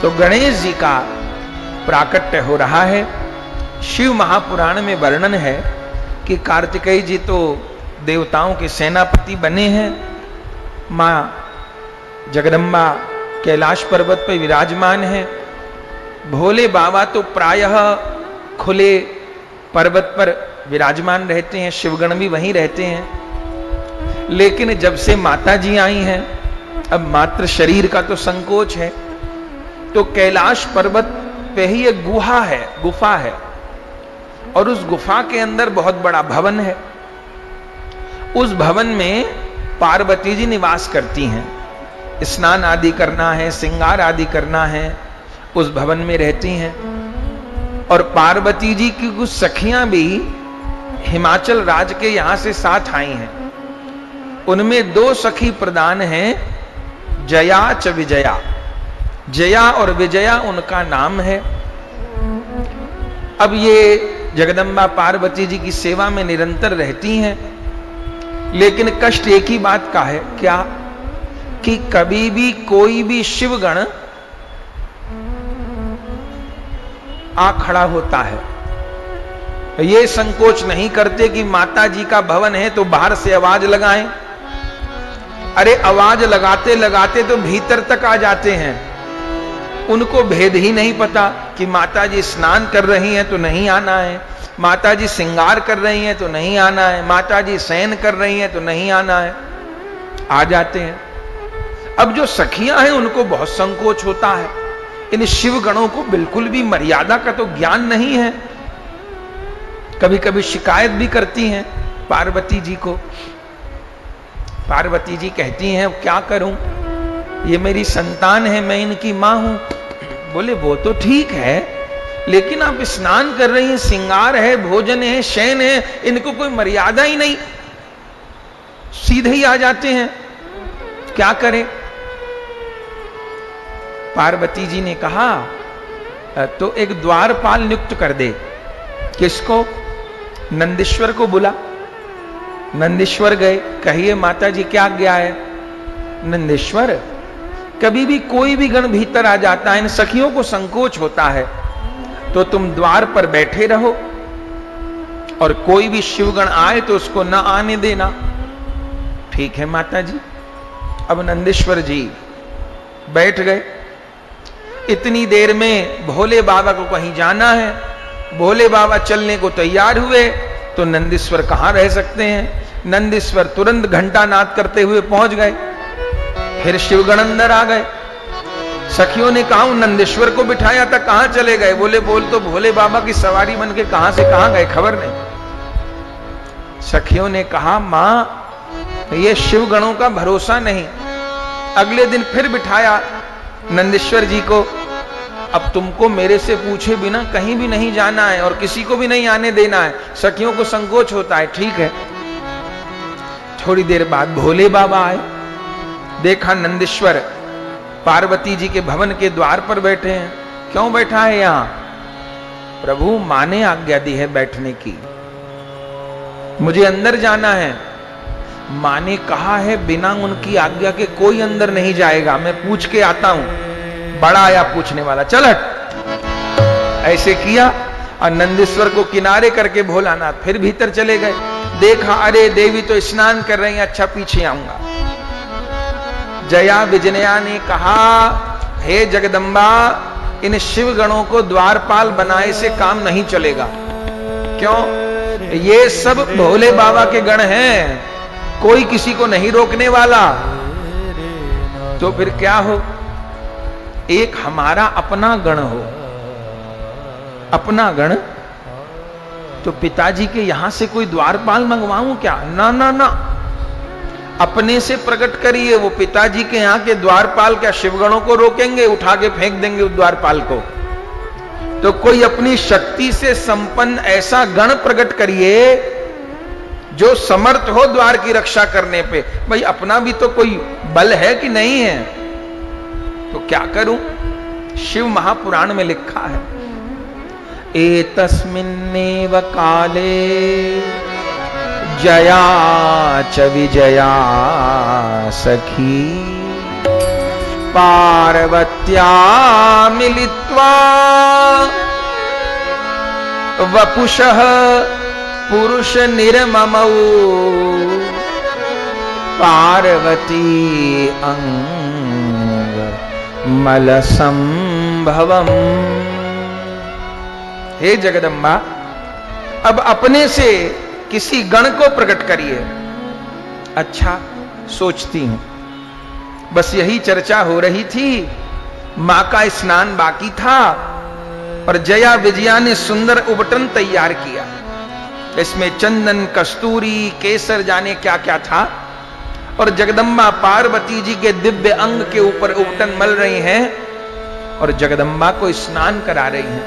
तो गणेश जी का प्राकट्य हो रहा है। शिव महापुराण में वर्णन है कि कार्तिकेय जी तो देवताओं के सेनापति बने हैं, मां जगदम्बा कैलाश पर्वत पर विराजमान है, भोले बाबा तो प्रायः खुले पर्वत पर विराजमान रहते हैं, शिवगण भी वहीं रहते हैं। लेकिन जब से माता जी आई हैं, अब मात्र शरीर का तो संकोच है, तो कैलाश पर्वत पे ही एक गुफा है और उस गुफा के अंदर बहुत बड़ा भवन है। उस भवन में पार्वती जी निवास करती हैं। स्नान आदि करना है, श्रृंगार आदि करना है, उस भवन में रहती हैं। और पार्वती जी की कुछ सखियां भी हिमाचल राज्य के यहां से साथ आई हैं। उनमें 2 सखी प्रदान हैं, जया च विजया। जया और विजया उनका नाम है। अब ये जगदम्बा पार्वती जी की सेवा में निरंतर रहती हैं, लेकिन कष्ट एक ही बात का है, क्या कि कभी भी कोई भी शिवगण आ खड़ा होता है, ये संकोच नहीं करते कि माता जी का भवन है तो बाहर से आवाज लगाएं। अरे आवाज लगाते लगाते तो भीतर तक आ जाते हैं। उनको भेद ही नहीं पता कि माता जी स्नान कर रही हैं तो नहीं आना है, माता जी श्रृंगार कर रही हैं तो नहीं आना है, माता जी शयन कर रही हैं तो नहीं आना है, आ जाते हैं। अब जो सखियां हैं उनको बहुत संकोच होता है। इन शिवगणों को बिल्कुल भी मर्यादा का तो ज्ञान नहीं है। कभी कभी शिकायत भी करती हैं पार्वती जी को। पार्वती जी कहती हैं, क्या करूं, ये मेरी संतान है, मैं इनकी मां हूं। बोले वो तो ठीक है, लेकिन आप स्नान कर रही हैं, श्रृंगार है, भोजन है, शयन है, इनको कोई मर्यादा ही नहीं, सीधे ही आ जाते हैं, क्या करें। पार्वती जी ने कहा तो एक द्वारपाल नियुक्त कर दे। किसको? नंदीश्वर को बुला। नंदीश्वर गए, कहिए माता जी क्या आज्ञा है। नंदीश्वर, कभी भी कोई भी गण भीतर आ जाता है, इन सखियों को संकोच होता है, तो तुम द्वार पर बैठे रहो और कोई भी शिवगण आए तो उसको न आने देना। ठीक है माता जी। अब नंदीश्वर जी बैठ गए। इतनी देर में भोले बाबा को कहीं जाना है, भोले बाबा चलने को तैयार हुए, तो नंदीश्वर कहां रह सकते हैं। नंदीश्वर तुरंत घंटा नाद करते हुए पहुंच गए। फिर शिवगण अंदर आ गए। सखियों ने कहा नंदीश्वर को बिठाया था, कहां चले गए। बोले बोल तो भोले बाबा की सवारी बन के कहां से कहां गए, खबर नहीं। सखियों ने कहा मां, ये शिवगणों का भरोसा नहीं। अगले दिन फिर बिठाया नंदीश्वर जी को। अब तुमको मेरे से पूछे बिना कहीं भी नहीं जाना है और किसी को भी नहीं आने देना है। सखियों को संकोच होता है, ठीक है। थोड़ी देर बाद भोले बाबा आए। देखा नंदीश्वर पार्वती जी के भवन के द्वार पर बैठे हैं। क्यों बैठा है यहां? प्रभु, मां ने आज्ञा दी है बैठने की, मुझे अंदर जाना है। मां ने कहा है बिना उनकी आज्ञा के कोई अंदर नहीं जाएगा, मैं पूछ के आता हूं। बड़ा आया पूछने वाला, चल हट। ऐसे किया और नंदीश्वर को किनारे करके भोलानाथ फिर भीतर चले गए। देखा अरे देवी तो स्नान कर रही हैं, अच्छा पीछे आऊंगा। जया विजया ने कहा, हे जगदम्बा, इन शिवगणों को द्वारपाल बनाए से काम नहीं चलेगा। क्यों? ये सब भोले बाबा के गण हैं, कोई किसी को नहीं रोकने वाला। तो फिर क्या हो, एक हमारा अपना गण हो। अपना गण तो पिताजी के यहां से कोई द्वारपाल मंगवाऊं क्या? ना ना ना, अपने से प्रकट करिए। वो पिताजी के यहां के द्वारपाल क्या शिवगणों को रोकेंगे? उठा के फेंक देंगे उस द्वारपाल को। तो कोई अपनी शक्ति से संपन्न ऐसा गण प्रकट करिए जो समर्थ हो द्वार की रक्षा करने पे। भाई अपना भी तो कोई बल है कि नहीं है? तो क्या करूं? शिव महापुराण में लिखा है, एतस्मिन्नेव काले जया च विजया सखी पार्वत्या मिलित्वा वपुषः पुरुष निर्ममौ पार्वती अंग मल संभवम। हे जगदम्बा, अब अपने से किसी गण को प्रकट करिए। अच्छा, सोचती हूं। बस यही चर्चा हो रही थी, मां का स्नान बाकी था और जया विजया ने सुंदर उबटन तैयार किया। इसमें चंदन, कस्तूरी, केसर, जाने क्या क्या था। और जगदम्बा पार्वती जी के दिव्य अंग के ऊपर उबटन मल रही हैं और जगदम्बा को स्नान करा रही हैं।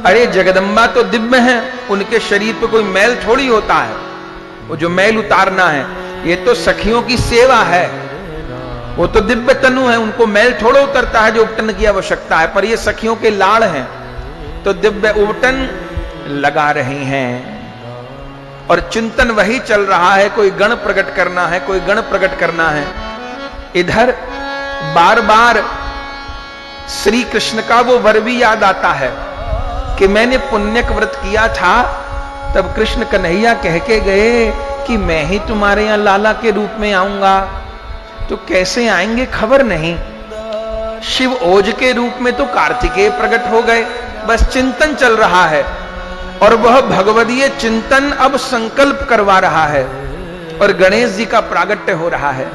अरे जगदम्बा तो दिव्य हैं, उनके शरीर पे कोई मैल थोड़ी होता है। वो जो मैल उतारना है, ये तो सखियों की सेवा है। वो तो दिव्य तनु है, उनको मैल थोड़ा उतरता है जो उबटन की आवश्यकता है। पर ये सखियों के लाड़ हैं, तो दिव्य उबटन लगा रही हैं। और चिंतन वही चल रहा है, कोई गण प्रकट करना है, कोई गण प्रकट करना है। इधर बार बार श्री कृष्ण का वो वर भी याद आता है कि मैंने पुण्यक व्रत किया था, तब कृष्ण कन्हैया कह के गए कि मैं ही तुम्हारे यहां लाला के रूप में आऊंगा। तो कैसे आएंगे खबर नहीं। शिव ओज के रूप में तो कार्तिकेय प्रकट हो गए। बस चिंतन चल रहा है और वह भगवदीय चिंतन अब संकल्प करवा रहा है और गणेश जी का प्रागट्य हो रहा है।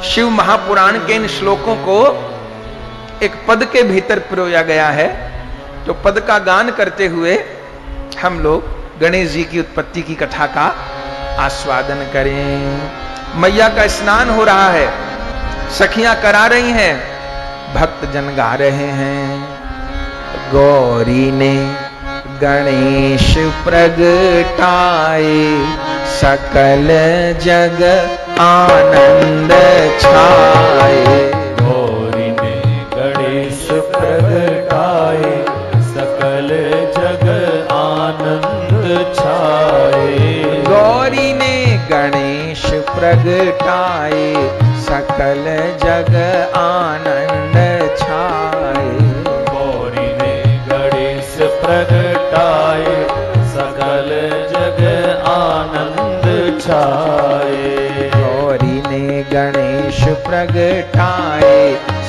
शिव महापुराण के इन श्लोकों को एक पद के भीतर पिरोया गया है। तो पद का गान करते हुए हम लोग गणेश जी की उत्पत्ति की कथा का आस्वादन करें। मैया का स्नान हो रहा है, सखियां करा रही हैं, भक्त जन गा रहे हैं। गौरी ने गणेश प्रगटाए, सकल जग आनंद छाए। गौरी ने गणेश प्रगटाए, सकल जग आनंद छाए। गौरी ने गणेश प्रगटाए, सकल जग आनंद छाए। गौरी ने गणेश प्रगटाए, सकल जग आनंद छाए। गौरी ने गणेश प्रगटाए,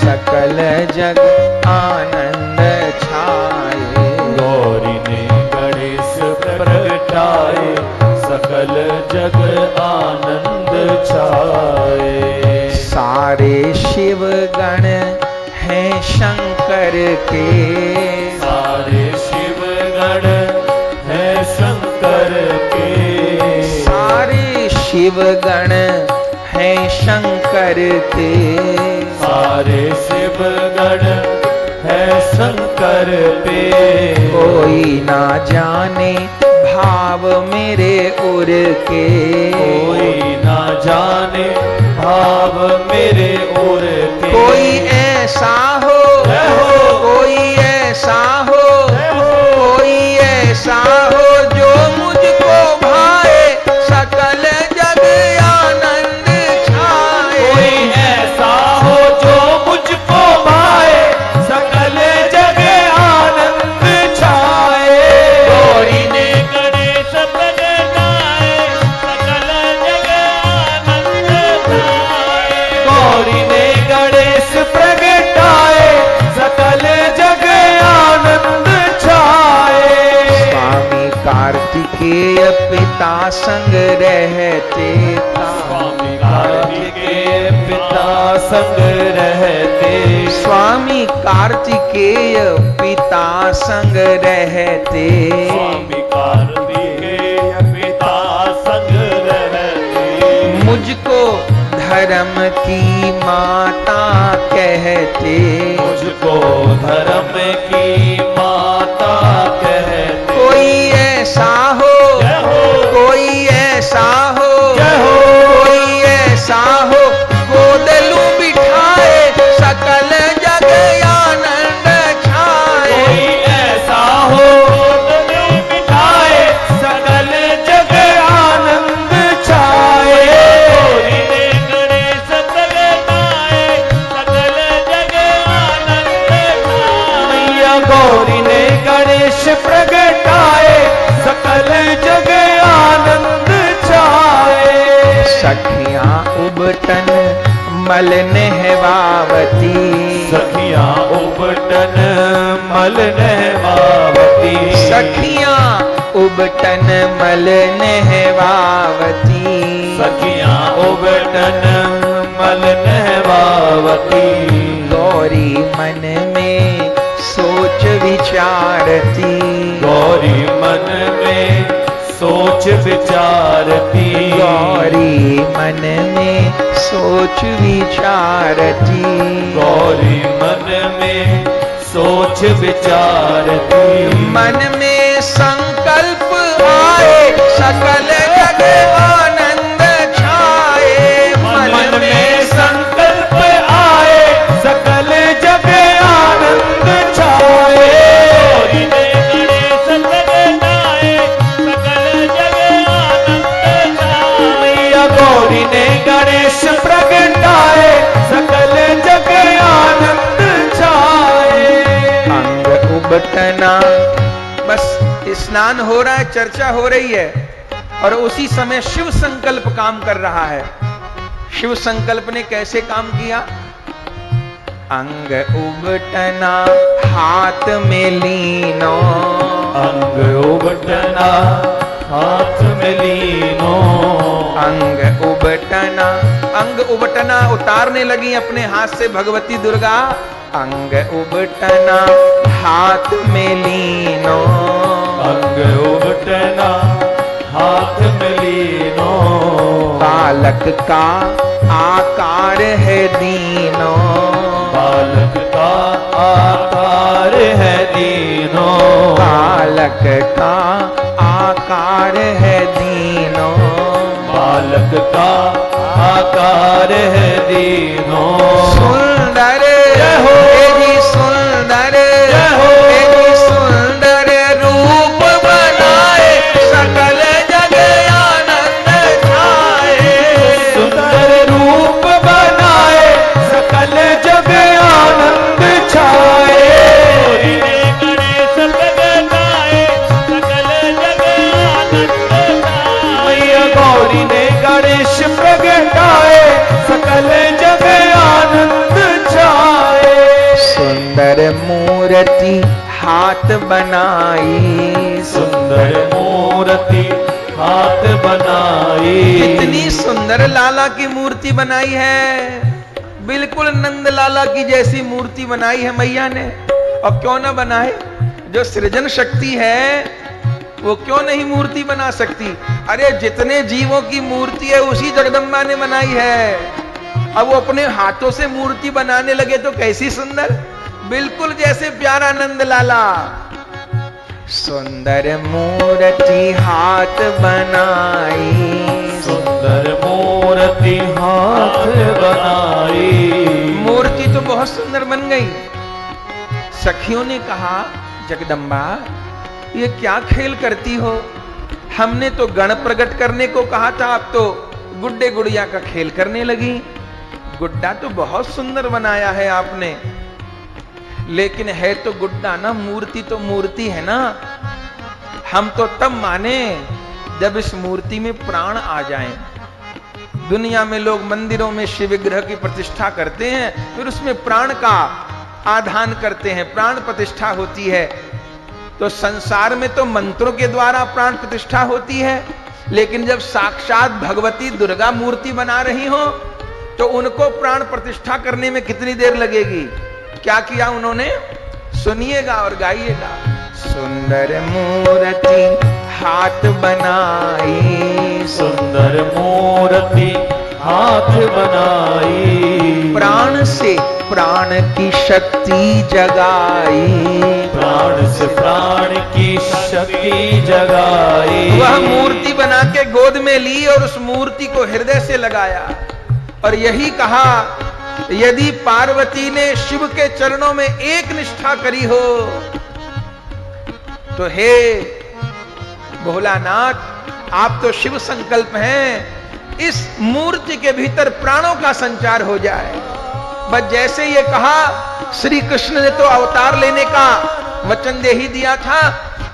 सकल जग आनंद छाए। गौरी ने गणेश प्रगटाए, सकल जग आनंद छाए। सारे शिव गण हैं शंकर के, सारे शिव गण हैं शंकर के। सारे शिव गण हैं शंकर के। सारे शिव गण हैं शंकर पे। कोई ना जाने भाव मेरे उर के, कोई ना जाने भाव मेरे उर के। कोई ऐसा हो, कोई ऐसा हो, कोई ऐसा हो जो मुझको भाए, सकल जग आनंद छाए। कोई ऐसा हो जो मुझको भाए, सकल जग आनंद छाए। गौरी ने गणेश प्रगटाए, सकल जग आनंद छाए। गौरी ने गणेश प्रगटाए, सकल जग आनंद छाए। स्वामी कार्तिकेय पिता संग रहते था, स्वामी कार्तिकेय पिता संग रहते। स्वामी कार्तिकेय पिता संग रहते। स्वामी कार्तिकेय पिता संग रहते। मुझको धर्म की माता कहते, मुझको धर्म की माता कहते। कोई ऐसा हो, कोई ऐसा हो, कोई ऐसा हो, गोद लूं बिठाए, सकल जग आनंद छाए। कोई ऐसा हो गोद में बिठाए, सकल जग आनंद छाए। गौरी ने गणेश प्रगटाए, प्रगटाए सकल जग आनंद छाए। सखियां उबटन मल नहवावती, सखियां उबटन मल नहवावती, सखियां उबटन मल नहवावती, सखियां उबटन मल नहवावती। गौरी मन में सोच विचारती, गौरी मन में सोच विचारती, गौरी मन में सोच विचारती, गौरी मन में सोच विचारती। मन में संकल्प आए सकल जग आनंद छाए, मन में संकल्प आए सकल जग आनंद छाए। गौरी ने गणेश प्रगटाए सकल जग आनंद छाए। गौरी ने गणेश प्रगटाए सकल जग आनंद छाए। अंग उबटना, बस स्नान हो रहा है, चर्चा हो रही है और उसी समय शिव संकल्प काम कर रहा है। शिव संकल्प ने कैसे काम किया? अंग उबटना हाथ में लीनो, अंग उबटना हाथ में लीनो, अंग उबटना, अंग उबटना उतारने लगी अपने हाथ से भगवती दुर्गा। अंग उबटना हाथ में लीनो, अंग उबटना हाथ में लीनो, बालक का आकार है दीनो, बालक का आकार है दीनो, बालक का आकार है दीनो, बालक का आकार है दीनो। सुंदर हो हे जी सुंदर, हो हे जी सुंदर रूप बनाए सकल जग आनंद छाए, सुंदर रूप बनाए सकल जग आनंद छाए। गणेश प्रगटाए सकल जग आनंद छाए। मैया गौरी ने गणेश प्रगटाए सकल जग आनंद छाए। सुंदर मूर्ति हाथ बनाई, सुंदर मूर्ति हाथ बनाई। कितनी सुंदर लाला की मूर्ति बनाई है, बिल्कुल नंद लाला की जैसी मूर्ति बनाई है मैया ने। और क्यों ना बनाए, जो सृजन शक्ति है वो क्यों नहीं मूर्ति बना सकती? अरे जितने जीवों की मूर्ति है उसी जगदम्बा ने बनाई है। अब वो अपने हाथों से मूर्ति बनाने लगे तो कैसी सुंदर, बिल्कुल जैसे प्यारा नंद लाला। सुंदर मूर्ति हाथ बनाई, सुंदर मूर्ति हाथ बनाई। मूर्ति तो बहुत सुंदर बन गई। सखियों ने कहा, जगदम्बा ये क्या खेल करती हो? हमने तो गण प्रकट करने को कहा था, अब तो गुड्डे गुड़िया का खेल करने लगी। गुड्डा तो बहुत सुंदर बनाया है आपने, लेकिन है तो गुड्डा ना, मूर्ति तो मूर्ति है ना। हम तो तब माने जब इस मूर्ति में प्राण आ जाएं। दुनिया में लोग मंदिरों में शिव विग्रह की प्रतिष्ठा करते हैं, फिर उसमें प्राण का आधान करते हैं, प्राण प्रतिष्ठा होती है। तो संसार में तो मंत्रों के द्वारा प्राण प्रतिष्ठा होती है, लेकिन जब साक्षात भगवती दुर्गा मूर्ति बना रही हो तो उनको प्राण प्रतिष्ठा करने में कितनी देर लगेगी? क्या किया उन्होंने, सुनिएगा और गाइएगा। सुंदर मूर्ति हाथ बनाई, सुंदर मूर्ति हाथ बनाई। प्राण से प्राण की शक्ति जगाई, प्राण से प्राण की शक्ति जगाई। वह मूर्ति बना के गोद में ली और उस मूर्ति को हृदय से लगाया और यही कहा, यदि पार्वती ने शिव के चरणों में एक निष्ठा करी हो तो हे भोलानाथ, आप तो शिव संकल्प हैं, इस मूर्ति के भीतर प्राणों का संचार हो जाए। बस जैसे ये कहा, श्री कृष्ण ने तो अवतार लेने का वचन दे ही दिया था,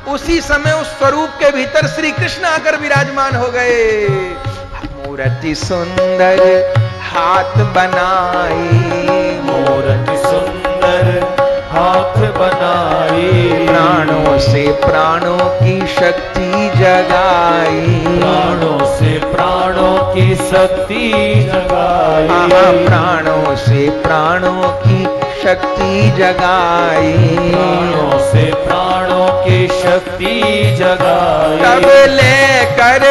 उसी समय उस स्वरूप के भीतर श्री कृष्ण आकर विराजमान हो गए। मूर्ति सुंदर हाथ बनाई, मूर्ति सुंदर हाथ बनाई, प्राणों से प्राणों की शक्ति जगाई, प्राणों से प्राणों की शक्ति जगाई, प्राणों से प्राणों की शक्ति जगाई, प्राणों से प्राणों की शक्ति जगाई। तब ले कर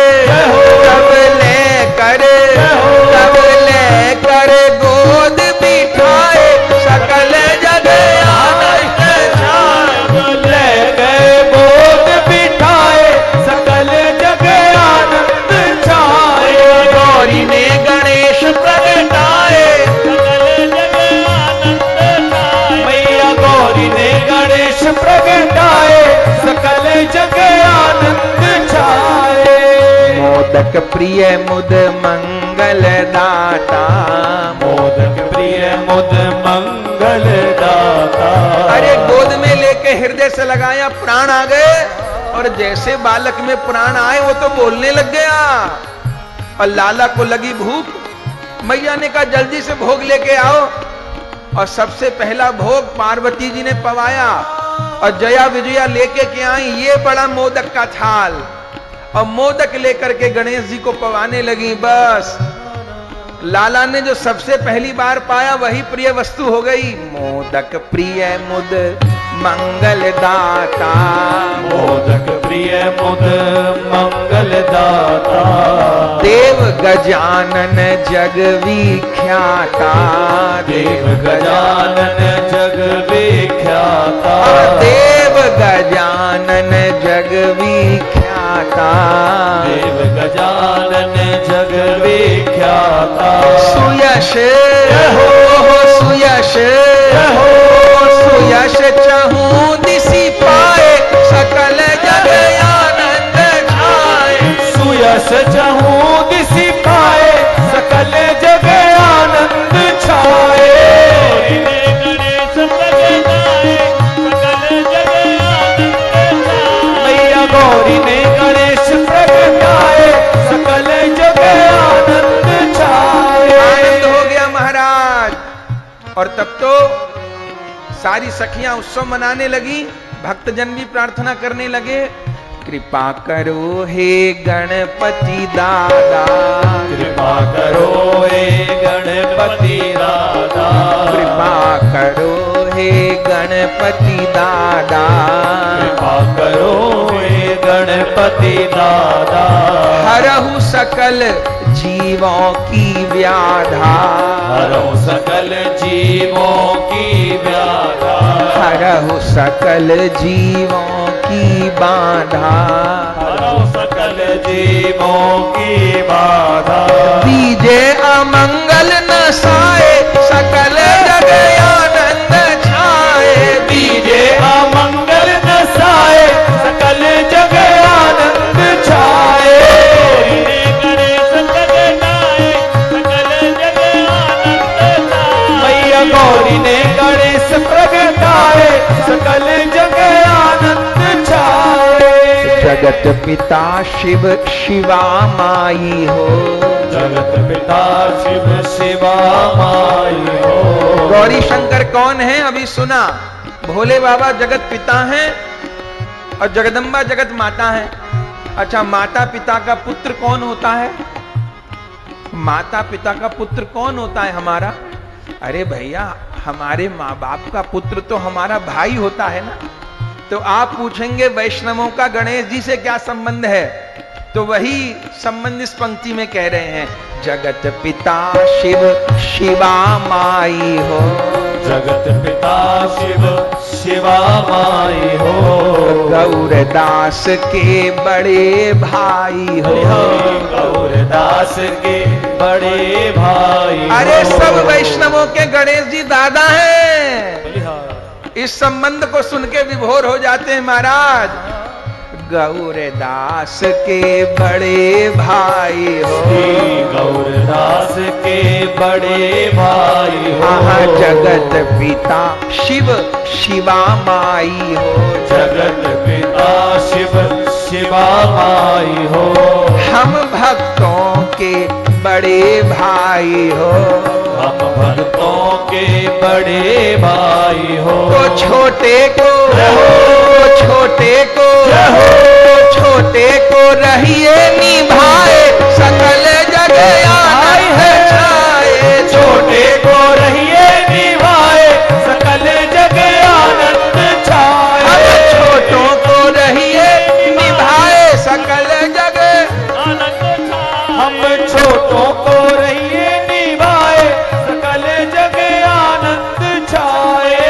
गोद बिठाए सकल जग आनंद छाए। ले गए गोद बिठाए सकल जग आनंद छाए। गौरी ने गणेश प्रगटाए, सकल जग आनंद छाए। मैया गौरी ने गणेश प्रगटाए सकल जग आनंद छाए। मोदक प्रिय मुद मंगल दाता, मोदक प्रिय मुद मंगल दाता। अरे गोद में लेके हृदय से लगाया, प्राण आ गए और जैसे बालक में प्राण आए वो तो बोलने लग गया। और लाला को लगी भूख, मैया ने कहा जल्दी से भोग लेके आओ। और सबसे पहला भोग पार्वती जी ने पवाया और जया विजया लेके के आई ये बड़ा मोदक का थाल, और मोदक लेकर के गणेश जी को पवाने लगी। बस लाला ने जो सबसे पहली बार पाया वही प्रिय वस्तु हो गई। मोदक प्रिय मुद मंगल दाता, मोदक प्रिय मुद मंगल दाता। देव गजानन जग विख्याता, देव गजानन जग विख्याता। देव गजानन जग विख्याता, देव गजानन जग विख्याता। सुयश हो सुयश हो सुयश चहूं दिसी पाए सकल जग आनंद छाए। सुयश चहूं दिसी पाए सकल जग आनंद छाए। गणेश प्रगटाए सकल जग आनंद छाए। मैया गौरी ने गणेश प्रगटाए सकल जग आनंद छाए। आनंद हो गया महाराज। और तब तो सारी सखियां उत्सव मनाने लगी, भक्तजन भी प्रार्थना करने लगे। कृपा करो हे गणपति दादा, कृपा करो हे गणपति दादा। कृपा करो हे गणपति दादा, कृपा करो हे गणपति दादा। हरहु सकल जीवों की व्याधा, हरहु सकल जीवों की व्याधा। हरहु सकल जीवों की बाधा, हरहु सकल जीवों की बाधा। दीजे अमंगल नसाए सकल जग आनंद छाए। दीजे अमंगल नसाए सकल जग आनंद छाए। गणेश प्रगटाए सकल जग आनंद छाए। मैया गौरी ने गणेश प्रगटाए सकल जग आनंद छाए। जगत पिता शिव शिवा माई हो, जगत पिता शिव शिवा माई हो। गौरी शंकर कौन है अभी सुना। भोले बाबा जगत पिता हैं और जगदम्बा जगत माता है। अच्छा, माता पिता का पुत्र कौन होता है? माता पिता का पुत्र कौन होता है हमारा? अरे भैया, हमारे माँ बाप का पुत्र तो हमारा भाई होता है ना। तो आप पूछेंगे वैष्णवों का गणेश जी से क्या संबंध है? तो वही संबंध इस पंक्ति में कह रहे हैं। जगत पिता शिव शिवा माई हो, जगत पिता शिव शिवा माई हो। गौरदास के बड़े भाई हो, गौरदास के बड़े भाई। अरे सब वैष्णवों के गणेश जी दादा हैं। इस संबंध को सुन के विभोर हो जाते हैं महाराज। गौरदास के बड़े भाई हो, श्री गौरदास के बड़े भाई हो, आहा जगत पिता शिव शिवा माई हो, जगत पिता शिव शिवा माई हो, हम भक्तों के बड़े भाई हो, हम भक्तों के बड़े भाई हो, तो छोटे को रहिए निभाए, सकल जग आनंद छाए, छोटे को रहिए निभाए, सकल जग आनंद छाए, हम छोटों को रहिए निभाए, सकल जग आनंद छाए, हम छोटों को रहिए निभाए, सकल जग आनंद छाए,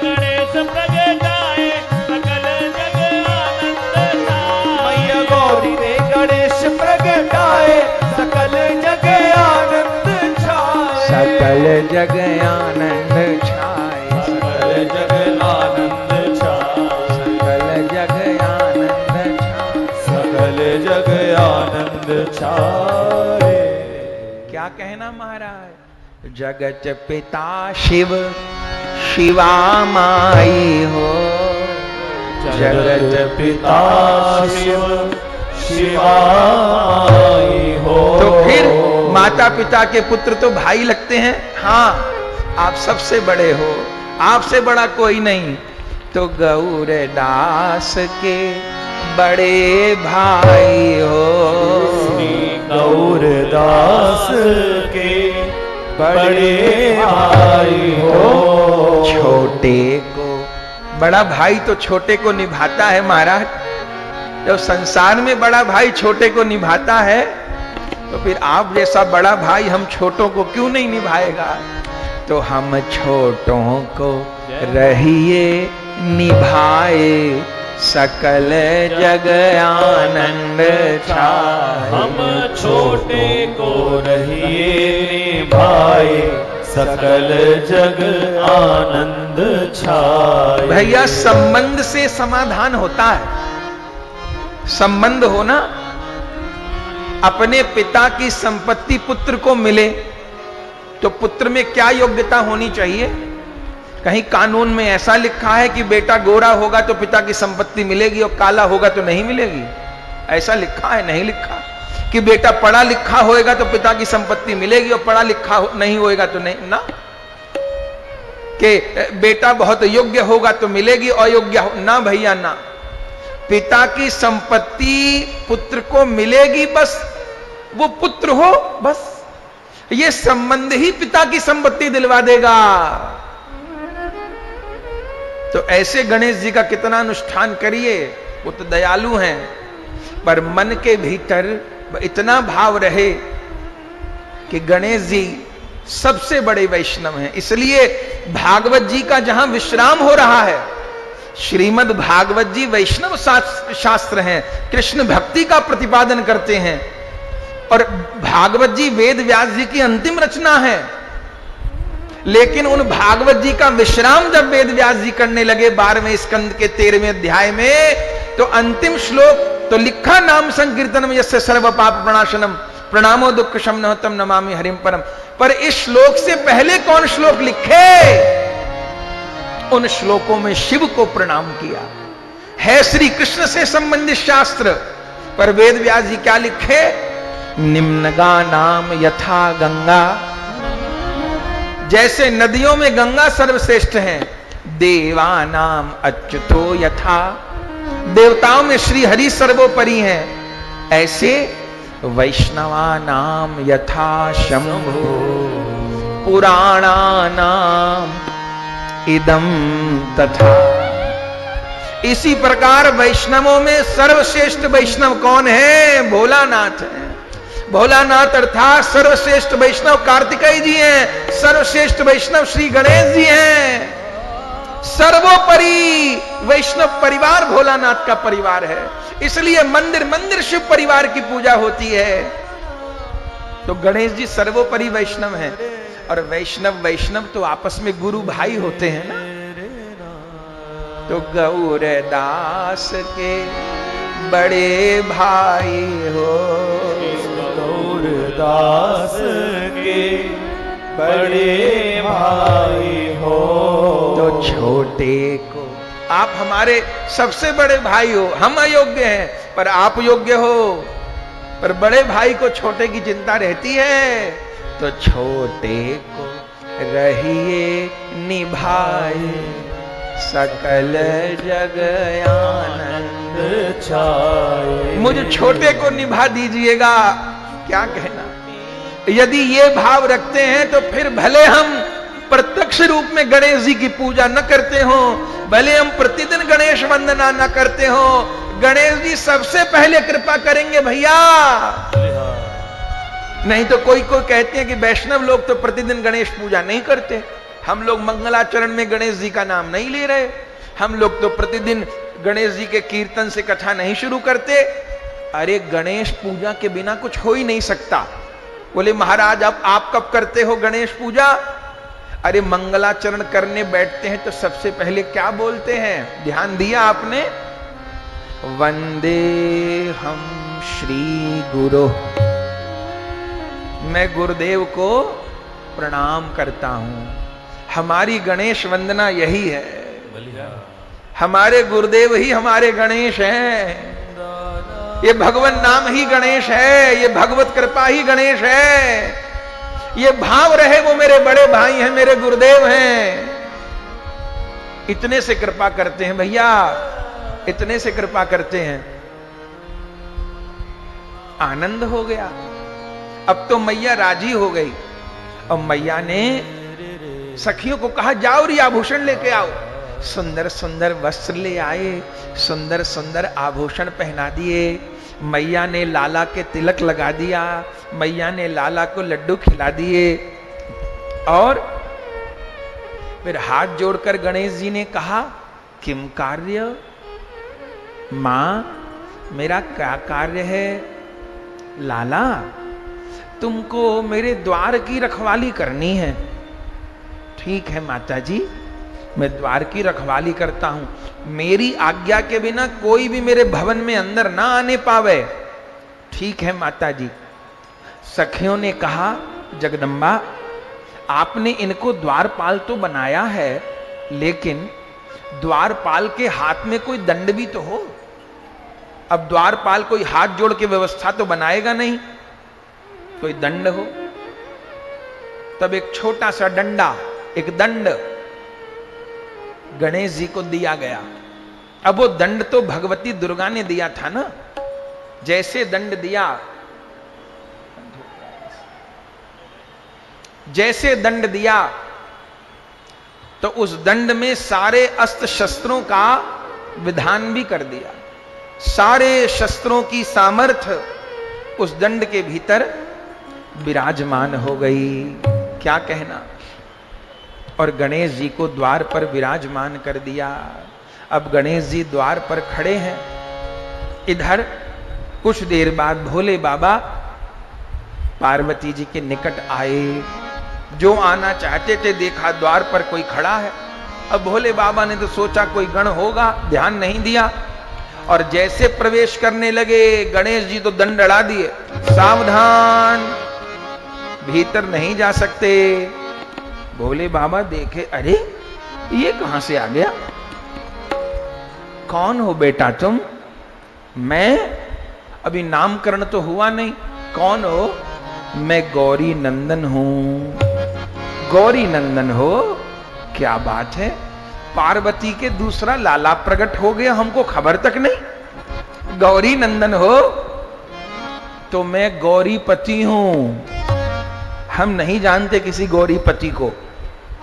गणेश प्रगटाए, सकल जग आनंद छाए, मैया गौरी ने गणेश प्रगटाए, सकल जग आनंद छाए, सकल जग आनंद छाए, सकल जग आनंद छाए, सकल जग आनंद छाए। सकल जग आनंद छाए। क्या कहना महाराज, जगत पिता शिव शिवा माई हो, जगत पिता शिव शिवाई हो। तो फिर माता पिता के पुत्र तो भाई लगते हैं, हाँ आप सबसे बड़े हो, आपसे बड़ा कोई नहीं, तो गौरदास के बड़े भाई हो, श्री गौरदास के बड़े भाई हो। छोटे को बड़ा भाई तो छोटे को निभाता है महाराज, जब संसार में बड़ा भाई छोटे को निभाता है तो फिर आप जैसा बड़ा भाई हम छोटों को क्यों नहीं निभाएगा। तो हम छोटों को रहिए निभाए, सकल जग आनंद छाए। हम छोटे को रहिए निभाए, सकल जग आनंद छाए। भैया संबंध से समाधान होता है, संबंध होना, अपने पिता की संपत्ति पुत्र को मिले तो पुत्र में क्या योग्यता होनी चाहिए। कहीं कानून में ऐसा लिखा है कि बेटा गोरा होगा तो पिता की संपत्ति मिलेगी और काला होगा तो नहीं मिलेगी, ऐसा लिखा है? नहीं लिखा। कि बेटा पढ़ा लिखा होएगा तो पिता की संपत्ति मिलेगी और पढ़ा लिखा नहीं होएगा तो नहीं ना, कि बेटा बहुत योग्य होगा तो मिलेगी, अयोग्य ना भैया ना, पिता की संपत्ति पुत्र को मिलेगी, बस वो पुत्र हो, बस ये संबंध ही पिता की संपत्ति दिलवा देगा। तो ऐसे गणेश जी का कितना अनुष्ठान करिए, वो तो दयालु हैं, पर मन के भीतर इतना भाव रहे कि गणेश जी सबसे बड़े वैष्णव हैं। इसलिए भागवत जी का जहां विश्राम हो रहा है, श्रीमद् भागवत जी वैष्णव शास्त्र हैं, कृष्ण भक्ति का प्रतिपादन करते हैं, और भागवत जी वेद व्यास जी की अंतिम रचना है। लेकिन उन भागवत जी का विश्राम जब वेद व्यास जी करने लगे 12वें स्कंद के 13वें अध्याय में, तो अंतिम श्लोक तो लिखा, नाम संकीर्तनम यस्य सर्व पाप प्रणाशनम प्रणामो दुख शमनम नमामि हरिम परम। पर इस श्लोक से पहले कौन श्लोक लिखे? उन श्लोकों में शिव को प्रणाम किया है, श्री कृष्ण से संबंधित शास्त्र। पर वेद व्यास जी क्या लिखे? निम्नगा नाम यथा गंगा, जैसे नदियों में गंगा सर्वश्रेष्ठ है, देवा नाम अच्युतो यथा, देवताओं में श्री हरि सर्वोपरि हैं, ऐसे वैष्णवा नाम यथा शंभु, पुराणा नाम इदम तथा। इसी प्रकार वैष्णवों में सर्वश्रेष्ठ वैष्णव कौन है? भोलानाथ है। भोलानाथ अर्थात सर्वश्रेष्ठ वैष्णव कार्तिकेय जी हैं, सर्वश्रेष्ठ वैष्णव श्री गणेश जी हैं। सर्वोपरि वैष्णव परिवार भोलानाथ का परिवार है, इसलिए मंदिर मंदिर शिव परिवार की पूजा होती है। तो गणेश जी सर्वोपरि वैष्णव हैं, और वैष्णव वैष्णव तो आपस में गुरु भाई होते हैं ना। तो गौरदास के बड़े भाई हो। गौरदास के बड़े भाई हो। तो छोटे को आप हमारे सबसे बड़े भाई हो, हम अयोग्य हैं पर आप योग्य हो। पर बड़े भाई को छोटे की चिंता रहती है, तो छोटे को रहिए निभाए सकल जग आनंद छाए। मुझ छोटे को निभा दीजिएगा। क्या कहना, यदि ये भाव रखते हैं तो फिर भले हम प्रत्यक्ष रूप में गणेश जी की पूजा न करते हो, भले हम प्रतिदिन गणेश वंदना न करते हो, गणेश जी सबसे पहले कृपा करेंगे भैया। नहीं तो कोई कोई कहते हैं कि वैष्णव लोग तो प्रतिदिन गणेश पूजा नहीं करते, हम लोग मंगलाचरण में गणेश जी का नाम नहीं ले रहे, हम लोग तो प्रतिदिन गणेश जी के कीर्तन से कथा नहीं शुरू करते। अरे गणेश पूजा के बिना कुछ हो ही नहीं सकता। बोले महाराज अब आप कब करते हो गणेश पूजा? अरे मंगलाचरण करने बैठते हैं तो सबसे पहले क्या बोलते हैं, ध्यान दिया आपने? वंदे हम श्री गुरु, मैं गुरुदेव को प्रणाम करता हूं। हमारी गणेश वंदना यही है, हमारे गुरुदेव ही हमारे गणेश हैं। ये भगवान नाम ही गणेश है, ये भगवत कृपा ही गणेश है। ये भाव रहे वो मेरे बड़े भाई हैं, मेरे गुरुदेव हैं, इतने से कृपा करते हैं भैया, इतने से कृपा करते हैं। आनंद हो गया। अब तो मैया राजी हो गई और मैया ने सखियों को कहा जाओ री आभूषण लेके आओ। सुंदर सुंदर वस्त्र ले आए, सुंदर सुंदर आभूषण पहना दिए। मैया ने लाला के तिलक लगा दिया, मैया ने लाला को लड्डू खिला दिए और फिर हाथ जोड़कर गणेश जी ने कहा किम कार्य? मां मेरा क्या कार्य है? लाला तुमको मेरे द्वार की रखवाली करनी है। ठीक है माता जी, मैं द्वार की रखवाली करता हूं, मेरी आज्ञा के बिना कोई भी मेरे भवन में अंदर ना आने पावे। ठीक है माता जी। सखियों ने कहा जगदम्बा आपने इनको द्वारपाल तो बनाया है, लेकिन द्वारपाल के हाथ में कोई दंड भी तो हो। अब द्वारपाल कोई हाथ जोड़ के व्यवस्था तो बनाएगा नहीं, कोई दंड हो। तब एक छोटा सा डंडा, एक दंड गणेश जी को दिया गया। अब वो दंड तो भगवती दुर्गा ने दिया था ना। जैसे दंड दिया, जैसे दंड दिया तो उस दंड में सारे अस्त्र शस्त्रों का विधान भी कर दिया। सारे शस्त्रों की सामर्थ्य उस दंड के भीतर विराजमान हो गई। क्या कहना। और गणेश जी को द्वार पर विराजमान कर दिया। अब गणेश जी द्वार पर खड़े हैं। इधर कुछ देर बाद भोले बाबा पार्वती जी के निकट आए। जो आना चाहते थे देखा द्वार पर कोई खड़ा है। अब भोले बाबा ने तो सोचा कोई गण होगा, ध्यान नहीं दिया और जैसे प्रवेश करने लगे गणेश जी तो दंड अड़ा दिए, सावधान भीतर नहीं जा सकते। भोले बाबा देखे, अरे ये कहां से आ गया? कौन हो बेटा तुम? मैं अभी नामकरण तो हुआ नहीं। कौन हो? मैं गौरी नंदन हूं। गौरी नंदन हो? क्या बात है, पार्वती के दूसरा लाला प्रकट हो गया, हमको खबर तक नहीं। गौरी नंदन हो? तो मैं गौरीपति हूं। हम नहीं जानते किसी गौरीपति को,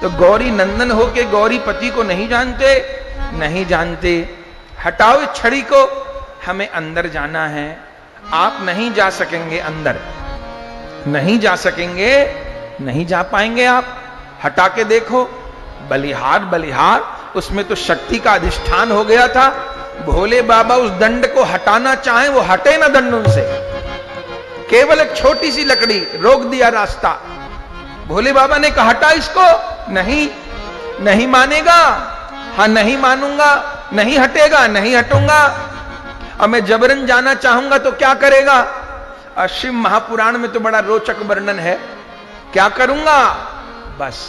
तो गौरी नंदन हो के गौरीपति को नहीं जानते? नहीं जानते। हटाओ इस छड़ी को, हमें अंदर जाना है। आप नहीं जा सकेंगे अंदर, नहीं जा सकेंगे, नहीं जा पाएंगे आप। हटा के देखो। बलिहार बलिहार, उसमें तो शक्ति का अधिष्ठान हो गया था। भोले बाबा उस दंड को हटाना चाहे वो हटे ना दंड उनसे। केवल एक छोटी सी लकड़ी रोक दिया रास्ता। भोले बाबा ने कहा हटा इसको। नहीं, नहीं मानेगा। हाँ नहीं मानूंगा। नहीं हटेगा, नहीं हटूंगा। अब मैं जबरन जाना चाहूंगा तो क्या करेगा? शिव महापुराण में तो बड़ा रोचक वर्णन है, क्या करूंगा? बस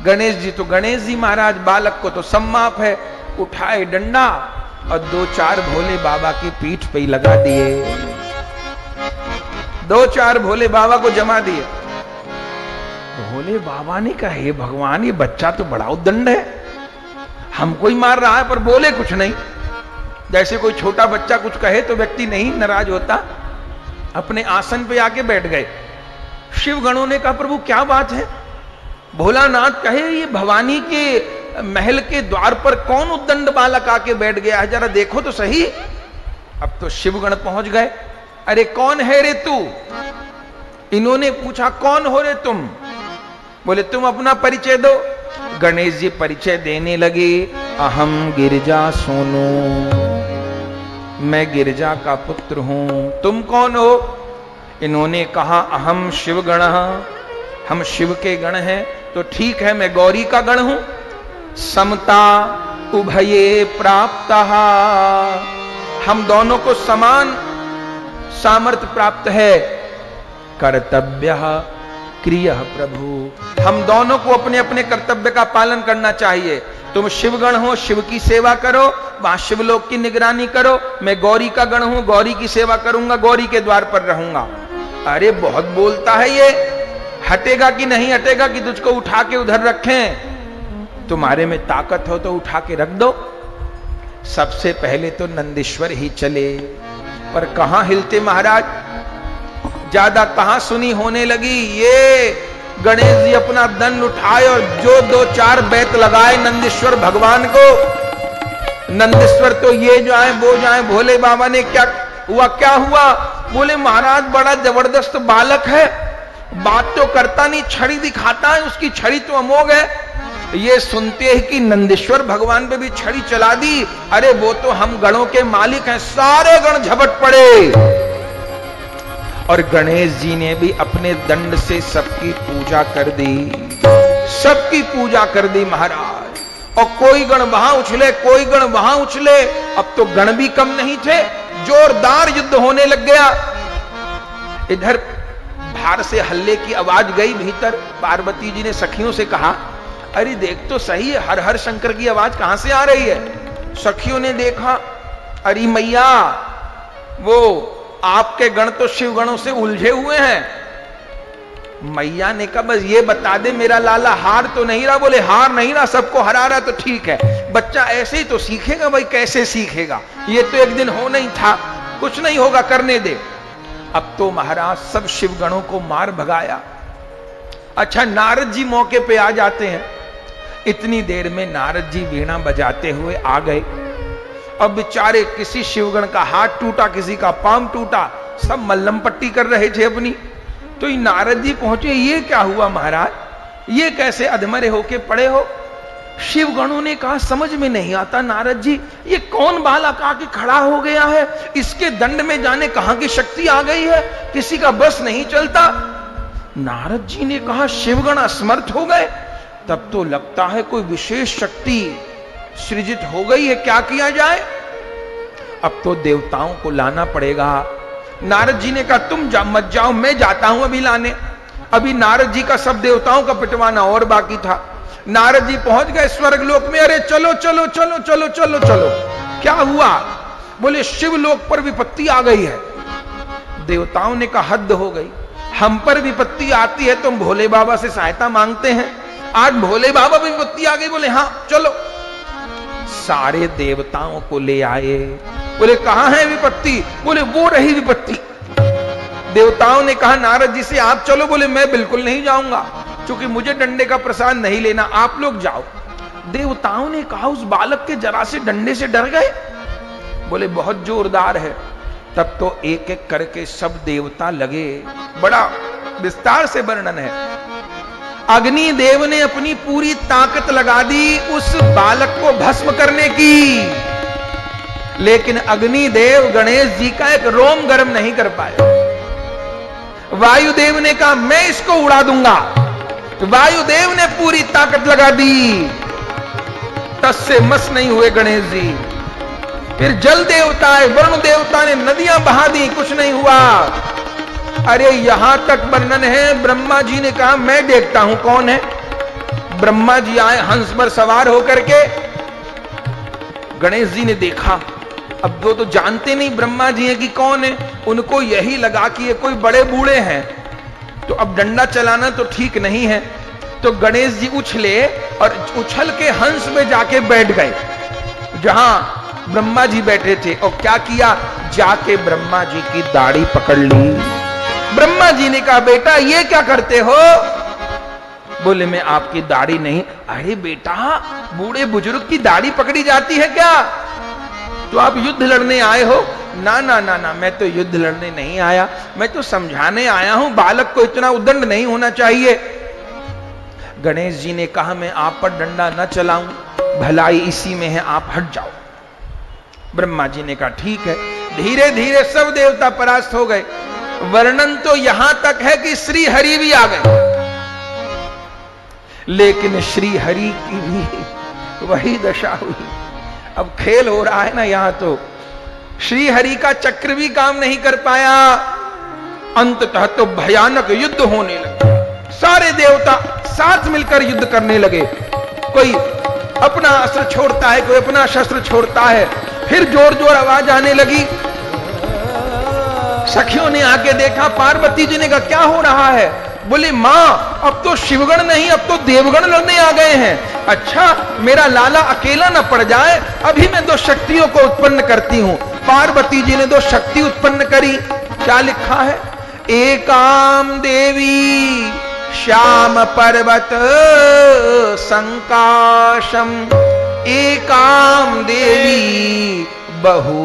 गणेश जी तो गणेश जी महाराज, बालक को तो सब माफ है। उठाए डंडा और 2-4 भोले बाबा की पीठ पे ही लगा दिए, 2-4 भोले बाबा को जमा दिए। भोले बाबा ने कहा, हे भगवान, ये बच्चा तो बड़ा उद्दंड है, हमको ही मार रहा है पर बोले कुछ नहीं। जैसे कोई छोटा बच्चा कुछ कहे तो व्यक्ति नहीं नाराज होता। अपने आसन पे आके बैठ गए। शिव गणों ने कहा, प्रभु क्या बात है? भोलानाथ कहे, ये भवानी के महल के द्वार पर कौन उद्दंड बालक आके बैठ गया है, जरा देखो तो सही। अब तो शिवगण पहुंच गए। अरे कौन है रे तू? इन्होंने पूछा, कौन हो रे तुम? बोले, तुम अपना परिचय दो। गणेश जी परिचय देने लगे, अहम गिरिजा सोनू, मैं गिरिजा का पुत्र हूं। तुम कौन हो? इन्होंने कहा, अहम शिव गण, हम शिव के गण हैं। तो ठीक है, मैं गौरी का गण हूं। समता उभये प्राप्त, हम दोनों को समान सामर्थ्य प्राप्त है। कर्तव्य क्रिय प्रभु, हम दोनों को अपने अपने कर्तव्य का पालन करना चाहिए। तुम शिवगण हो, शिव की सेवा करो, वहां शिवलोक की निगरानी करो। मैं गौरी का गण हूं, गौरी की सेवा करूंगा, गौरी के द्वार पर रहूंगा। अरे बहुत बोलता है ये, हटेगा कि नहीं हटेगा कि तुझको उठा के उधर रखें? तुम्हारे में ताकत हो तो उठा के रख दो। सबसे पहले तो नंदीश्वर ही चले, पर कहां हिलते महाराज, ज्यादा कहां सुनी होने लगी। ये गणेश जी अपना दंड उठाए और जो 2-4 बैत लगाए नंदीश्वर भगवान को। नंदीश्वर तो ये जाए वो जाए। भोले बाबा ने क्या हुआ, क्या हुआ? बोले, महाराज बड़ा जबरदस्त बालक है, बात तो करता नहीं, छड़ी दिखाता है, उसकी छड़ी तो अमोघ है। ये सुनते ही कि नंदीश्वर भगवान पे भी छड़ी चला दी। अरे वो तो हम गणों के मालिक हैं। सारे गण झपट पड़े और गणेश जी ने भी अपने दंड से सबकी पूजा कर दी, सबकी पूजा कर दी महाराज। और कोई गण वहां उछले, कोई गण वहां उछले। अब तो गण भी कम नहीं थे, जोरदार युद्ध होने लग गया। इधर बाहर से हल्ले की आवाज गई भीतर। पार्वती जी ने सखियों से कहा, अरे देख तो सही है, हर हर शंकर की आवाज कहां से आ रही है? सखियों ने देखा, अरे मैया, वो आपके गण तो शिव गणों से उलझे हुए हैं। मैया ने कहा, बस ये बता दे मेरा लाला हार तो नहीं रहा? बोले, हार नहीं रहा, सबको हरा रहा तो ठीक है। बच्चा ऐसे ही तो सीखेगा भाई, कैसे सीखेगा? ये तो एक दिन हो नहीं था, कुछ नहीं होगा, करने दे। अब तो महाराज सब शिव गणों को मार भगाया। अच्छा, नारद जी मौके पे आ जाते हैं। इतनी देर में नारद जी वीणा बजाते हुए आ गए। अब बेचारे किसी शिवगण का हाथ टूटा, किसी का पांव टूटा, सब मल्लम पट्टी कर रहे थे अपनी। तो ये नारद जी पहुंचे, ये क्या हुआ महाराज, ये कैसे अधमरे होके पड़े हो? शिवगणों ने कहा, समझ में नहीं आता नारद जी, ये कौन बालक आके खड़ा हो गया है? इसके दंड में जाने कहां की शक्ति आ गई है, किसी का बस नहीं चलता। नारद जी ने कहा, शिवगण असमर्थ हो गए? तब तो लगता है कोई विशेष शक्ति सृजित हो गई है, क्या किया जाए? अब तो देवताओं को लाना पड़ेगा। नारद जी ने कहा, तुम मत जाओ, मैं जाता हूं अभी लाने। अभी नारद जी का सब देवताओं का पिटवाना और बाकी था। नारद जी पहुंच गए स्वर्गलोक में। अरे चलो चलो चलो चलो चलो चलो, क्या हुआ? बोले, शिवलोक पर विपत्ति आ गई है। देवताओं ने कहा, हद हो गई, हम पर विपत्ति आती है तुम भोले बाबा से सहायता मांगते हैं, आज भोले बाबा पर विपत्ति आ गई। बोले, हां चलो। सारे देवताओं को ले आए। बोले, कहां है विपत्ति? बोले, वो रही विपत्ति। देवताओं ने कहा नारद जी से, आप चलो। बोले, मैं बिल्कुल नहीं जाऊंगा, क्योंकि मुझे डंडे का प्रसाद नहीं लेना, आप लोग जाओ। देवताओं ने कहा, उस बालक के जरा से डंडे से डर गए? बोले, बहुत जोरदार है। तब तो एक एक करके सब देवता लगे, बड़ा विस्तार से वर्णन है। अग्निदेव ने अपनी पूरी ताकत लगा दी उस बालक को भस्म करने की, लेकिन अग्निदेव गणेश जी का एक रोम गर्म नहीं कर पाए। वायुदेव ने कहा, मैं इसको उड़ा दूंगा। वायुदेव ने पूरी ताकत लगा दी, तस से मस नहीं हुए गणेश जी। फिर जल देवता है, वरुण देवता ने नदियां बहा दी, कुछ नहीं हुआ। अरे यहां तक वर्णन है, ब्रह्मा जी ने कहा मैं देखता हूं कौन है। ब्रह्मा जी आए हंस पर सवार होकर के, गणेश जी ने देखा। अब वो तो जानते नहीं ब्रह्मा जी हैं कि कौन है, उनको यही लगा कि ये कोई बड़े बूढ़े हैं, तो अब डंडा चलाना तो ठीक नहीं है। तो गणेश जी उछले और उछल के हंस में जाके बैठ गए जहां ब्रह्मा जी बैठे थे, और क्या किया, जाके ब्रह्मा जी की दाढ़ी पकड़ ली। ब्रह्मा जी ने कहा बेटा ये क्या करते हो? बोले मैं आपकी दाढ़ी नहीं। अरे बेटा, बूढ़े बुजुर्ग की दाढ़ी पकड़ी जाती है क्या? तो आप युद्ध लड़ने आए हो? ना ना ना ना, मैं तो युद्ध लड़ने नहीं आया, मैं तो समझाने आया हूं, बालक को इतना उद्दंड नहीं होना चाहिए। गणेश जी ने कहा मैं आप पर डंडा न चलाऊं, भलाई इसी में है, आप हट जाओ। ब्रह्मा जी ने कहा ठीक है। धीरे धीरे सब देवता परास्त हो गए। वर्णन तो यहां तक है कि श्री हरि भी आ गए, लेकिन श्री हरि की भी वही दशा हुई। अब खेल हो रहा है ना यहां, तो श्री हरि का चक्र भी काम नहीं कर पाया। अंततः तो भयानक युद्ध होने लगा। सारे देवता साथ मिलकर युद्ध करने लगे, कोई अपना अस्त्र छोड़ता है, कोई अपना शस्त्र छोड़ता है। फिर जोर जोर आवाज आने लगी। सखियों ने आके देखा, पार्वती जी ने कहा क्या हो रहा है? बोली मां अब तो शिवगण नहीं, अब तो देवगण लड़ने आ गए हैं। अच्छा मेरा लाला अकेला न पड़ जाए, अभी मैं 2 शक्तियों को उत्पन्न करती हूं। पार्वती जी ने 2 शक्ति उत्पन्न करी। क्या लिखा है? एकाम देवी श्याम पर्वत संकाशम, एकाम देवी बहु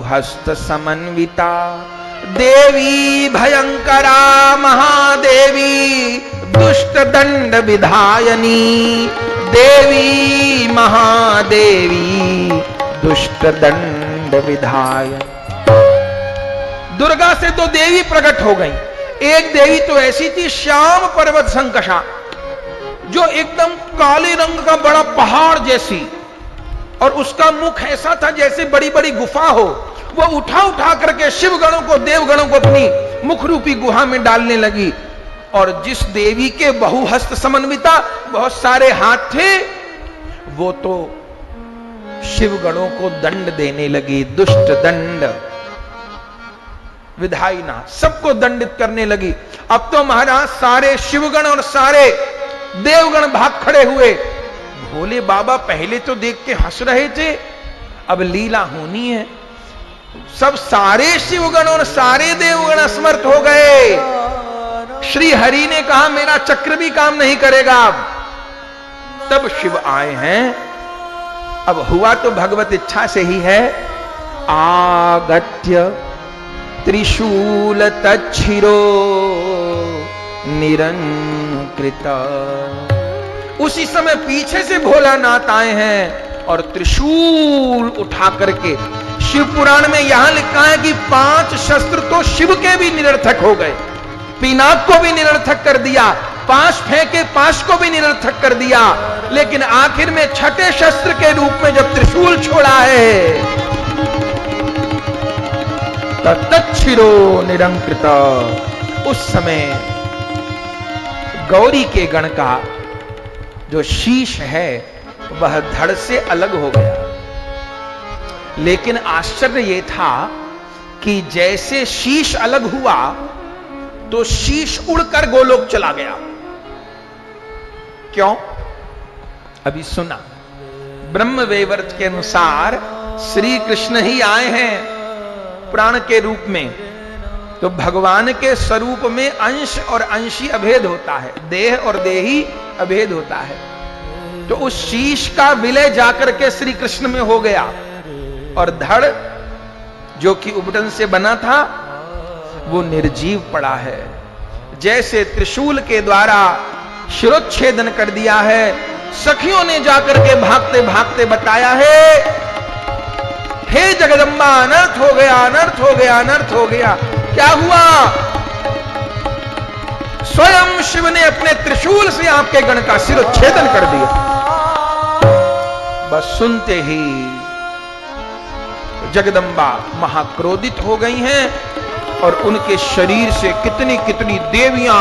हस्त समन्विता, देवी भयंकरा महादेवी दुष्ट दंड विधायनी, देवी महादेवी दुष्ट दंड विधायनी। दुर्गा से 2 देवी प्रकट हो गई। एक देवी तो ऐसी थी श्याम पर्वत संकषा, जो एकदम काले रंग का बड़ा पहाड़ जैसी, और उसका मुख ऐसा था जैसे बड़ी बड़ी गुफा हो। वो उठा उठा करके शिवगणों को, देवगणों को अपनी मुख रूपी गुहा में डालने लगी। और जिस देवी के बहुहस्त समन्विता, बहुत सारे हाथ थे, वो तो शिवगणों को दंड देने लगी, दुष्ट दंड विधायिना, सबको दंडित करने लगी। अब तो महाराज सारे शिवगण और सारे देवगण भाग खड़े हुए। भोले बाबा पहले तो देख के हंस रहे थे, अब लीला होनी है। सब सारे शिवगण और सारे देवगण असमर्थ हो गए। श्री हरि ने कहा मेरा चक्र भी काम नहीं करेगा। तब शिव आए हैं। अब हुआ तो भगवत इच्छा से ही है। आगत्य त्रिशूल तच्छिरो निरंकृता। उसी समय पीछे से भोलानाथ आए हैं और त्रिशूल उठा करके, शिव पुराण में यहां लिखा है कि 5 शस्त्र तो शिव के भी निरर्थक हो गए, पिनाक को भी निरर्थक कर दिया, 5 फेंके 5 को भी निरर्थक कर दिया, लेकिन आखिर में 6ठे शस्त्र के रूप में जब त्रिशूल छोड़ा है, तच्छिरो निरंकृता, उस समय गौरी के गण का जो शीश है वह धड़ से अलग हो गया। लेकिन आश्चर्य यह था कि जैसे शीश अलग हुआ तो शीश उड़कर गोलोक चला गया। क्यों? अभी सुना। ब्रह्म वैवर्त के अनुसार श्री कृष्ण ही आए हैं प्राण के रूप में, तो भगवान के स्वरूप में अंश और अंशी अभेद होता है, देह और देही अभेद होता है। तो उस शीश का विलय जाकर के श्री कृष्ण में हो गया, और धड़ जो कि उबटन से बना था वो निर्जीव पड़ा है। जैसे त्रिशूल के द्वारा शिरोच्छेदन कर दिया है, सखियों ने जाकर के भागते भागते बताया है, हे जगदम्बा अनर्थ हो गया, अनर्थ हो गया, अनर्थ हो गया। क्या हुआ? स्वयं शिव ने अपने त्रिशूल से आपके गण का शिरोच्छेदन कर दिया। बस सुनते ही जगदम्बा महाक्रोधित हो गई हैं और उनके शरीर से कितनी कितनी देवियां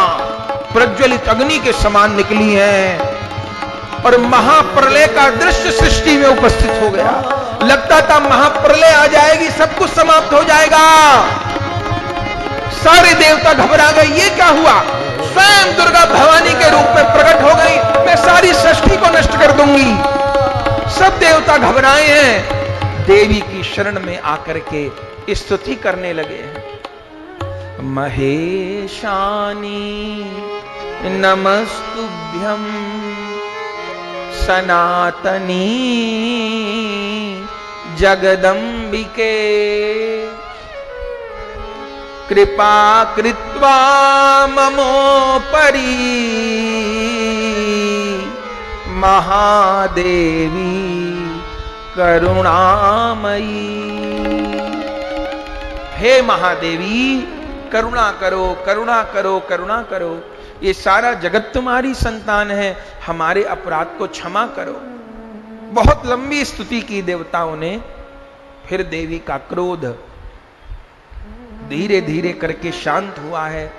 प्रज्वलित अग्नि के समान निकली हैं और महाप्रलय का दृश्य सृष्टि में उपस्थित हो गया। लगता था महाप्रलय आ जाएगी, सब कुछ समाप्त हो जाएगा। सारे देवता घबरा गए, ये क्या हुआ? स्वयं दुर्गा भवानी के रूप में प्रकट हो गई, मैं सारी सृष्टि को नष्ट कर दूंगी। सब देवता घबराए हैं, देवी की शरण में आकर के स्तुति करने लगे हैं। महेशानी नमस्तुभ्यं सनातनी जगदम्बिके कृपा कृत्वा ममोपरि महादेवी करुणामयी। हे महादेवी करुणा करो, करुणा करो, करुणा करो। ये सारा जगत तुम्हारी संतान है, हमारे अपराध को क्षमा करो। बहुत लंबी स्तुति की देवताओं ने। फिर देवी का क्रोध धीरे धीरे करके शांत हुआ है।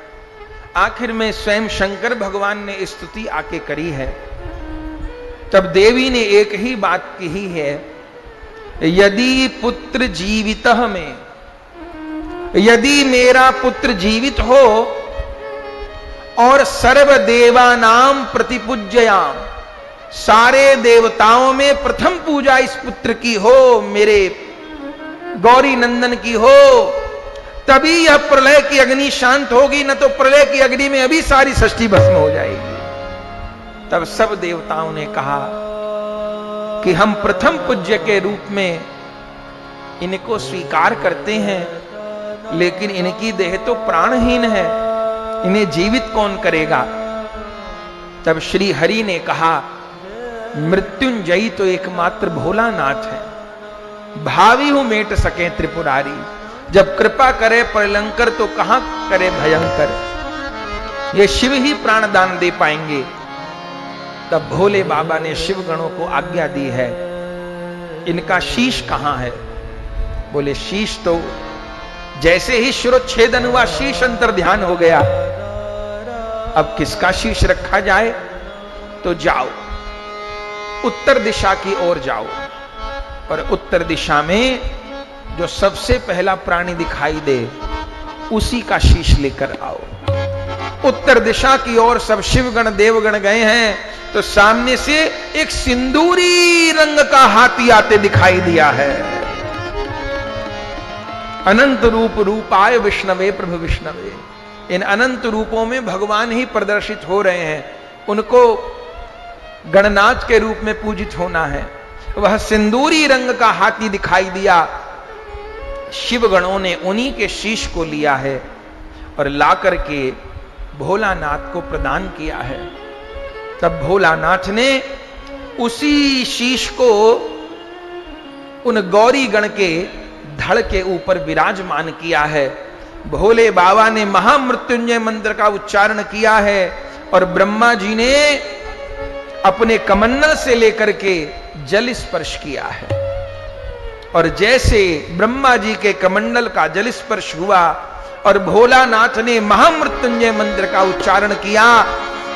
आखिर में स्वयं शंकर भगवान ने स्तुति आके करी है। तब देवी ने एक ही बात कही है, यदि पुत्र जीवितः में, यदि मेरा पुत्र जीवित हो और सर्वदेवानाम प्रतिपूज्ययाम, सारे देवताओं में प्रथम पूजा इस पुत्र की हो, मेरे गौरी नंदन की हो, तभी यह प्रलय की अग्नि शांत होगी, न तो प्रलय की अग्नि में अभी सारी सृष्टि भस्म हो जाएगी। तब सब देवताओं ने कहा कि हम प्रथम पूज्य के रूप में इनको स्वीकार करते हैं, लेकिन इनकी देह तो प्राणहीन है, इन्हें जीवित कौन करेगा? तब श्री हरि ने कहा, मृत्युंजयी तो एकमात्र भोलानाथ है, भावी हूं मेट सके त्रिपुरारी। जब कृपा करे प्रलंकर तो कहां करे भयंकर, ये शिव ही प्राण दान दे पाएंगे। तब भोले बाबा ने शिव गणों को आज्ञा दी है, इनका शीश कहां है? बोले शीश तो जैसे ही शिरोच्छेदन हुआ शीश अंतर ध्यान हो गया। अब किसका शीश रखा जाए? तो जाओ उत्तर दिशा की ओर जाओ और उत्तर दिशा में जो सबसे पहला प्राणी दिखाई दे उसी का शीश लेकर आओ। उत्तर दिशा की ओर सब शिवगण देवगण गए हैं तो सामने से एक सिंदूरी रंग का हाथी आते दिखाई दिया है। अनंत रूप रूपाय विष्णवे प्रभु विष्णवे। इन अनंत रूपों में भगवान ही प्रदर्शित हो रहे हैं, उनको गणनाथ के रूप में पूजित होना है। वह सिंदूरी रंग का हाथी दिखाई दिया। शिवगणों ने उन्हीं के शीश को लिया है और ला करके भोलानाथ को प्रदान किया है। तब भोलानाथ ने उसी शीश को उन गौरी गण के धड़ के ऊपर विराजमान किया है। भोले बाबा ने महामृत्युंजय मंत्र का उच्चारण किया है और ब्रह्मा जी ने अपने कमंडल से लेकर के जल स्पर्श किया है। और जैसे ब्रह्मा जी के कमंडल का जल स्पर्श हुआ और भोलानाथ ने महामृत्युंजय मंत्र का उच्चारण किया,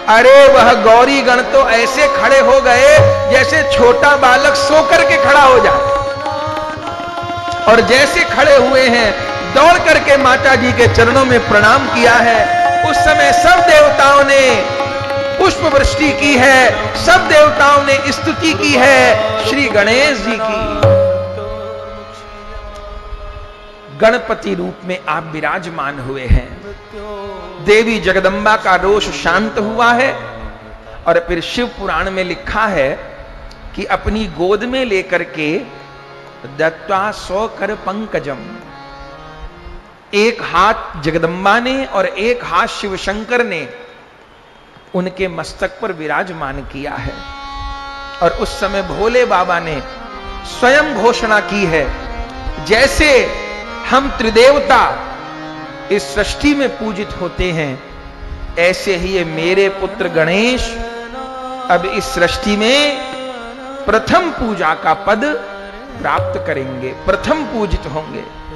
अरे वह गौरी गण तो ऐसे खड़े हो गए जैसे छोटा बालक सो करके खड़ा हो जाए। और जैसे खड़े हुए हैं दौड़ करके माता जी के चरणों में प्रणाम किया है। उस समय सब देवताओं ने पुष्प वृष्टि की है, सब देवताओं ने स्तुति की है श्री गणेश जी की। गणपति रूप में आप विराजमान हुए हैं। देवी जगदम्बा का रोष शांत हुआ है। और फिर शिव पुराण में लिखा है कि अपनी गोद में लेकर के दत्वा स्वकर पंकजम, एक हाथ जगदम्बा ने और एक हाथ शिव शंकर ने उनके मस्तक पर विराजमान किया है। और उस समय भोले बाबा ने स्वयं घोषणा की है, जैसे हम त्रिदेवता इस सृष्टि में पूजित होते हैं, ऐसे ही ये मेरे पुत्र गणेश अब इस सृष्टि में प्रथम पूजा का पद प्राप्त करेंगे, प्रथम पूजित होंगे।